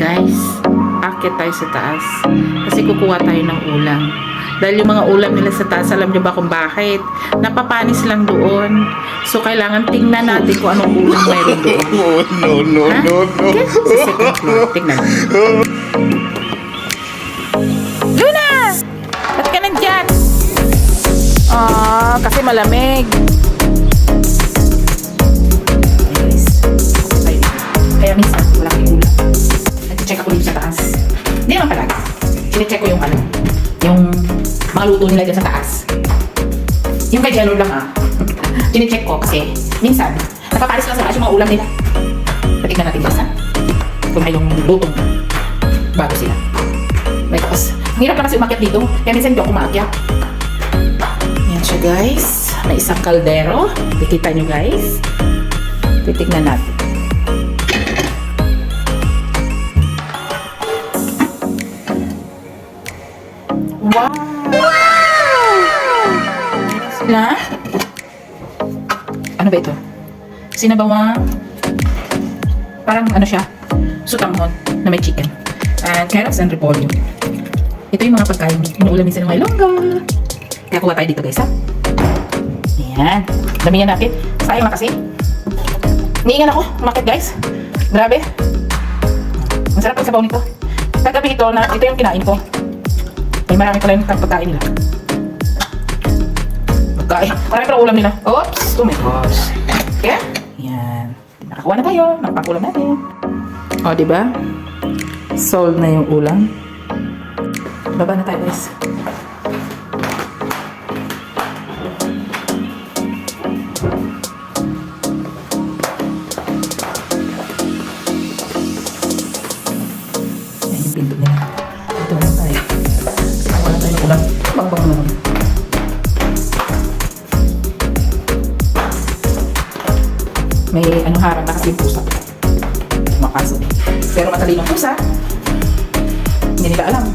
guys, akit tayo sa taas kasi kukuha tayo ng ulam. Dahil yung mga ulam nila sa taas, alam nyo ba kung bakit? Napapanis lang doon. So kailangan tingnan natin kung anong ulam mayroon doon. No. Okay? Sa second floor, tingnan. Luna! Ba't ka nandyan? Kasi malamig. Guys, kaya minsan wala kang ulam. Nag-check ako dito sa taas. Hindi naman pala. Sine-check ko yung yung mga luto nila dyan sa taas. Yung kay Jello lang Sine-check ko kasi minsan napapalis lang sa taas yung mga ulam nila. Patignan natin guys kung may yung lutong bago sila. Right, tapos ang hirap lang kasi umakyat dito. Kaya minsan hindi ako umaakyat. Yan siya guys. May isang kaldero. Kikita nyo guys. Titignan natin. Wow! Na? Ano ba ito? Sinabawang parang ano siya? Sutanghon na may chicken. And carrots and repolyo. Ito yung mga pagkain. Inuulam minsan ng may longga. Kaya kuha tayo dito guys ha. Ayan. Damihan natin. Sayang na kasi. Niingan ako. Umakit guys. Grabe. Masarap ang sabaw nito. Kagabi ito yung kinain ko. May marami pala yung pagkain nila. Pagkain. Marami pala ulam nila. Oops! Oh my gosh. Kaya? Yan. Nakakuha na tayo. Nakapakulam natin. O, diba? Solved na yung ulam. Baba na tayo guys. Yan yung pinto nila. Ito na tayo. Wala tayong ulam. Bang-bang naman. May harang na kasi yung pusa. Makaso. Pero matalinong pusa. Hindi nila alam.